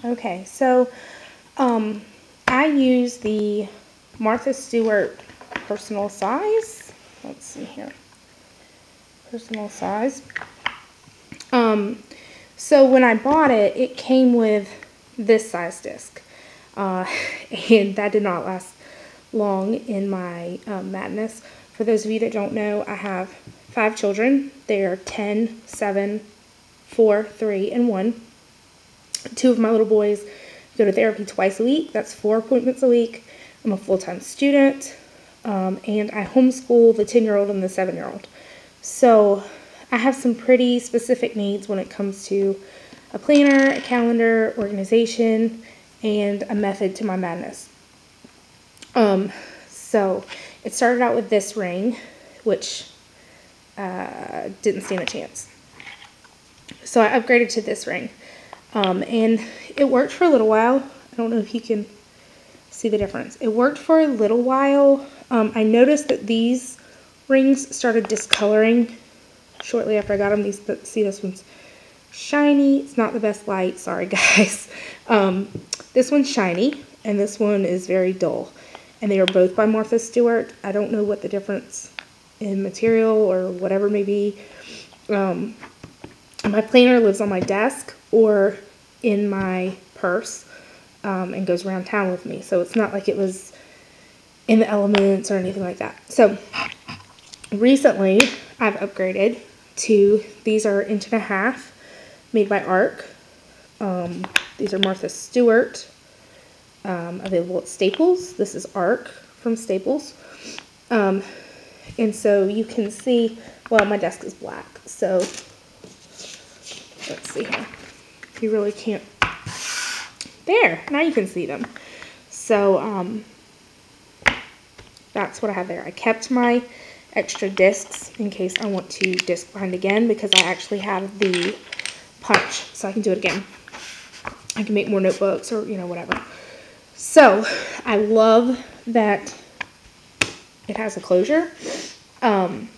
Okay, so I use the Martha Stewart personal size. Let's see here. Personal size. So when I bought it, it came with this size disc. And that did not last long in my madness. For those of you that don't know, I have 5 children. They are 10, 7, 4, 3, and 1. 2 of my little boys go to therapy twice a week. That's 4 appointments a week. I'm a full-time student, and I homeschool the 10-year-old and the 7-year-old. So I have some pretty specific needs when it comes to a planner, a calendar, organization, and a method to my madness. So it started out with this ring, which didn't stand a chance. So I upgraded to this ring. And it worked for a little while. I don't know if you can see the difference. It worked for a little while. I noticed that these rings started discoloring shortly after I got them. See, this one's shiny. It's not the best light. Sorry, guys. This one's shiny, and this one is very dull. And they are both by Martha Stewart. I don't know what the difference in material or whatever may be. My planner lives on my desk or in my purse and goes around town with me. So it's not like it was in the elements or anything like that. So recently I've upgraded to, these are 1.5 inch made by ARC. These are Martha Stewart, available at Staples. This is ARC from Staples. And so you can see, well, my desk is black, so let's see here. You really can't. There, now you can see them. So that's what I have there. I kept my extra discs in case I want to disc bind again, because I actually have the punch, so I can do it again. I can make more notebooks or, whatever. So I love that it has a closure. And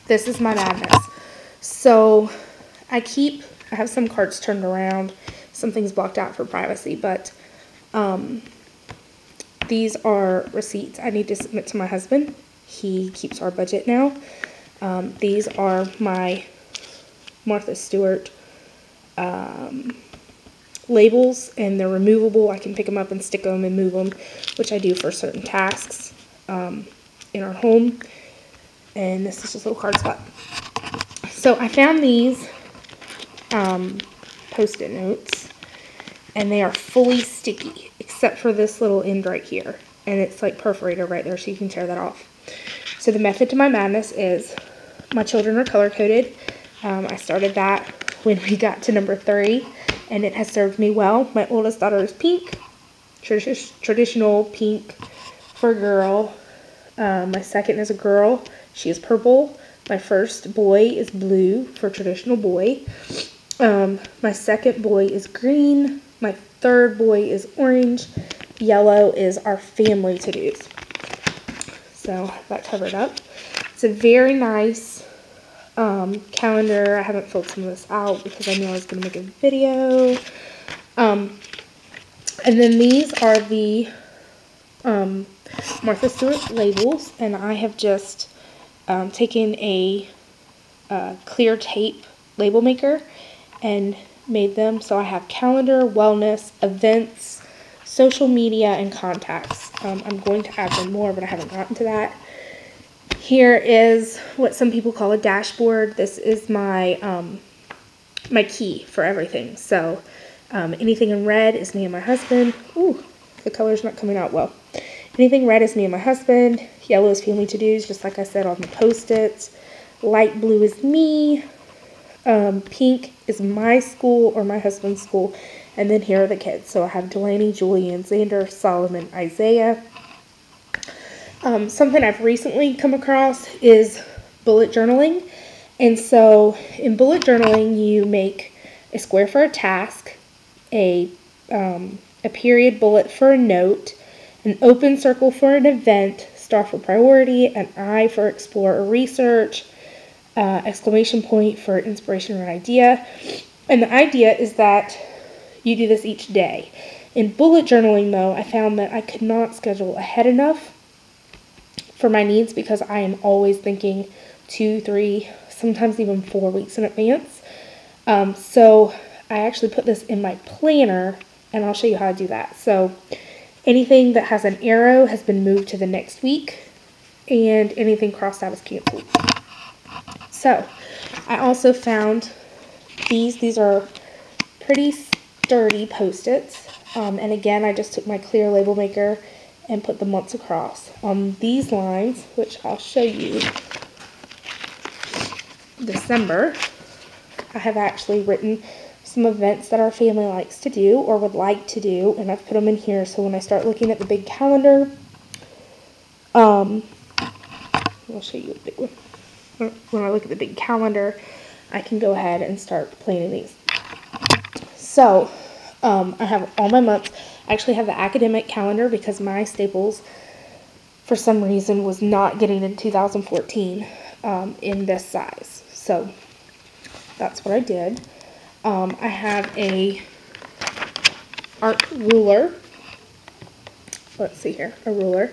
this is my madness. So I have some cards turned around, some things blocked out for privacy, but these are receipts I need to submit to my husband. He keeps our budget now. These are my Martha Stewart labels, and they're removable. I can pick them up and stick them and move them, which I do for certain tasks in our home. And this is just a little card spot. So I found these Post-it notes, and they are fully sticky, except for this little end right here. And it's like perforated right there, so you can tear that off. So the method to my madness is, my children are color-coded. I started that when we got to number 3, and it has served me well. My oldest daughter is pink, traditional pink for a girl. My second is a girl. She is purple. My first boy is blue for traditional boy. My second boy is green. My third boy is orange. Yellow is our family to-dos. So that covered up. It's a very nice calendar. I haven't filled some of this out because I knew I was going to make a video. And then these are the Martha Stewart labels, and I have just taken a clear tape label maker and made them. So I have calendar, wellness, events, social media, and contacts. I'm going to add some more, but I haven't gotten to that. Here is what some people call a dashboard. This is my my key for everything. So anything in red is me and my husband. Ooh, the color's not coming out well. Anything red is me and my husband. Yellow is family to-dos, just like I said on the Post-its. Light blue is me. Pink is my school or my husband's school. And then here are the kids. So I have Delaney, Julian, Xander, Solomon, Isaiah. Something I've recently come across is bullet journaling. And so in bullet journaling, you make a square for a task, a period bullet for a note, an open circle for an event, star for priority, an I for explore or research, exclamation point for inspiration or idea, And the idea is that you do this each day. In bullet journaling, though, I found that I could not schedule ahead enough for my needs because I am always thinking 2, 3, sometimes even 4 weeks in advance. So I actually put this in my planner, and I'll show you how to do that. So anything that has an arrow has been moved to the next week, and anything crossed out is canceled. So I also found these are pretty sturdy Post-its. And again, I just took my clear label maker and put the months across. On these lines, which I'll show you, December, I have actually written some events that our family likes to do or would like to do, and I've put them in here so when I start looking at the big calendar, I'll show you a big one. When I look at the big calendar, I can go ahead and start planning these. So, I have all my months. I actually have the academic calendar because my Staples, for some reason, was not getting in 2014 in this size. So, that's what I did. I have a art ruler. Let's see here, a ruler.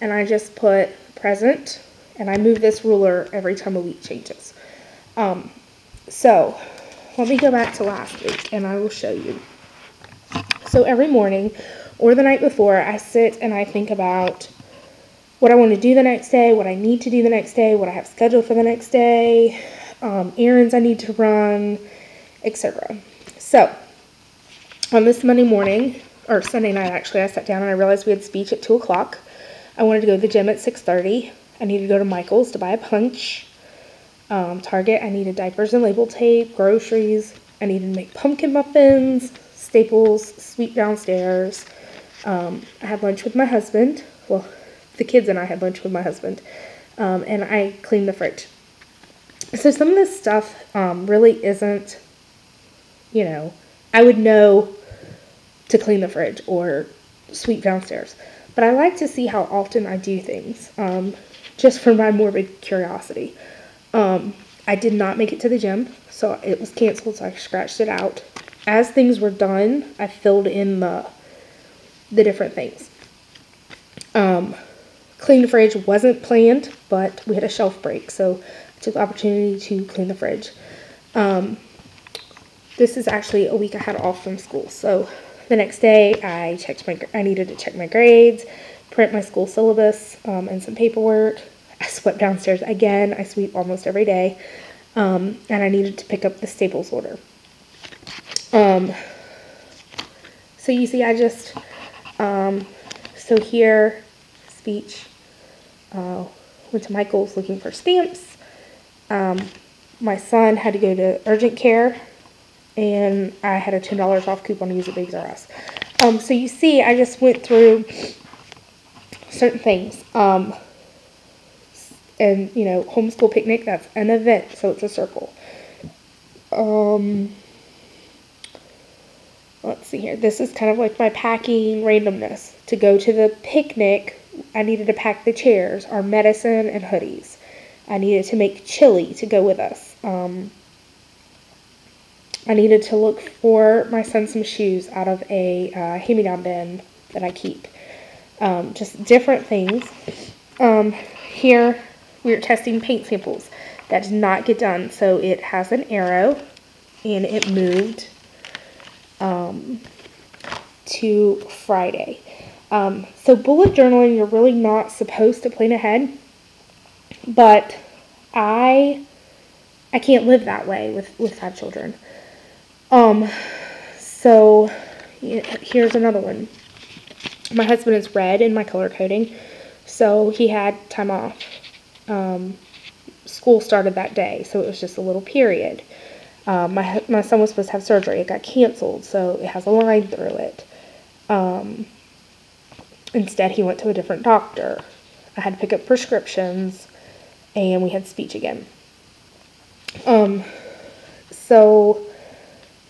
And I just put present, and I move this ruler every time a week changes. So, let me go back to last week, and I will show you. So every morning or the night before, I sit and I think about what I want to do the next day, what I need to do the next day, what I have scheduled for the next day, errands I need to run, etc. So on this Monday morning, or Sunday night actually, I sat down and I realized we had speech at 2 o'clock. I wanted to go to the gym at 6:30. I needed to go to Michael's to buy a punch. Target, I needed diapers and label tape, groceries. I needed to make pumpkin muffins, Staples, sweet downstairs. I had lunch with my husband. Well, the kids and I had lunch with my husband. And I cleaned the fridge. So some of this stuff really isn't, you know, I would know to clean the fridge or sweep downstairs. But I like to see how often I do things, just for my morbid curiosity. I did not make it to the gym, so it was canceled, so I scratched it out. As things were done, I filled in the different things. Clean the fridge wasn't planned, but we had a shelf break, so I took the opportunity to clean the fridge. This is actually a week I had off from school, so the next day I needed to check my grades, print my school syllabus, and some paperwork. I swept downstairs again. I sweep almost every day, and I needed to pick up the Staples order. So you see, I just, so here, speech, went to Michael's looking for stamps. My son had to go to urgent care, and I had a $10 off coupon to use at Babies R Us. So you see, I just went through certain things. And, you know, homeschool picnic, that's an event, so it's a circle. Let's see here. This is kind of like my packing randomness. To go to the picnic, I needed to pack the chairs, our medicine, and hoodies. I needed to make chili to go with us. I needed to look for my son some shoes out of a hand-me-down bin that I keep. Just different things. Here, we were testing paint samples. That did not get done, so it has an arrow, and it moved to Friday. So bullet journaling, you're really not supposed to plan ahead, but I can't live that way with 5 children. So here's another one. My husband is red in my color coding, so he had time off. School started that day, so it was just a little period. My son was supposed to have surgery. It got canceled, so it has a line through it. Instead, he went to a different doctor. I had to pick up prescriptions, and we had speech again. So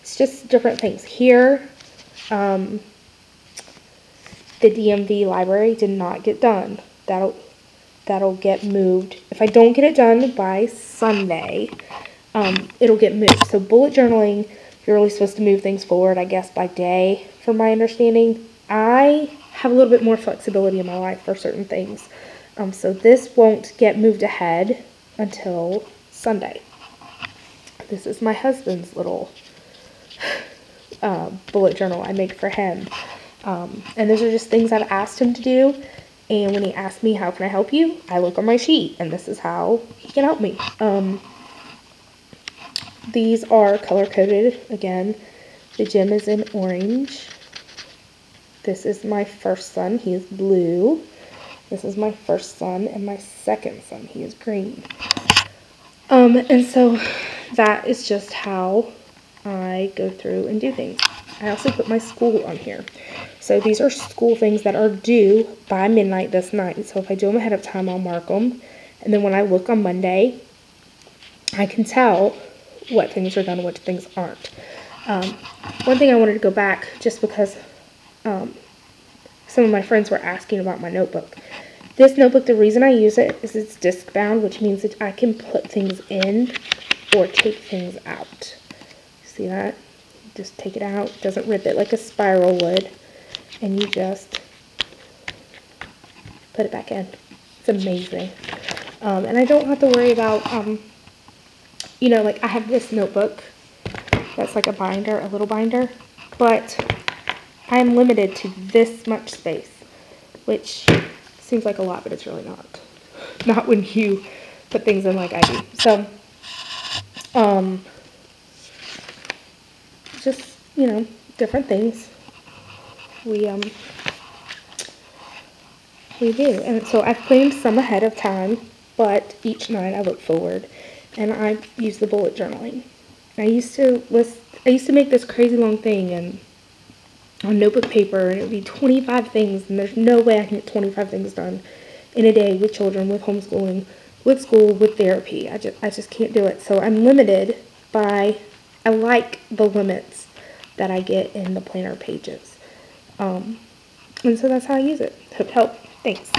it's just different things. Here, the DMV library did not get done. That'll get moved. If I don't get it done by Sunday, it'll get moved. So bullet journaling you're really supposed to move things forward, I guess, by day, from my understanding. I have a little bit more flexibility in my life for certain things. So this won't get moved ahead until Sunday. This is my husband's little bullet journal I make for him. And those are just things I've asked him to do. And when he asks me, how can I help you? I look on my sheet, and this is how he can help me. These are color-coded. Again, the gem is in orange. This is my first son. He is blue. This is my first son, and my second son. He is green. And so that is just how I go through and do things. I also put my school on here. So these are school things that are due by midnight this night. So if I do them ahead of time, I'll mark them. And then when I look on Monday, I can tell what things are done and what things aren't. One thing I wanted to go back, just because some of my friends were asking about my notebook. This notebook, the reason I use it is it's disc-bound, which means that I can put things in or take things out. See that? Just take it out. It doesn't rip it like a spiral would. And you just put it back in. It's amazing. And I don't have to worry about, you know, like I have this notebook that's like a binder, a little binder, but I'm limited to this much space, which seems like a lot, but it's really not. Not when you put things in like I do. So, just, you know, different things we do. And so I've planned some ahead of time, but each night I look forward and I use the bullet journaling. I used to make this crazy long thing and on notebook paper, and it would be 25 things, and there's no way I can get 25 things done in a day with children, with homeschooling, with school, with therapy. I just can't do it. So I'm limited by, I like the limits that I get in the planner pages. And so that's how I use it. Hope it helped. Thanks.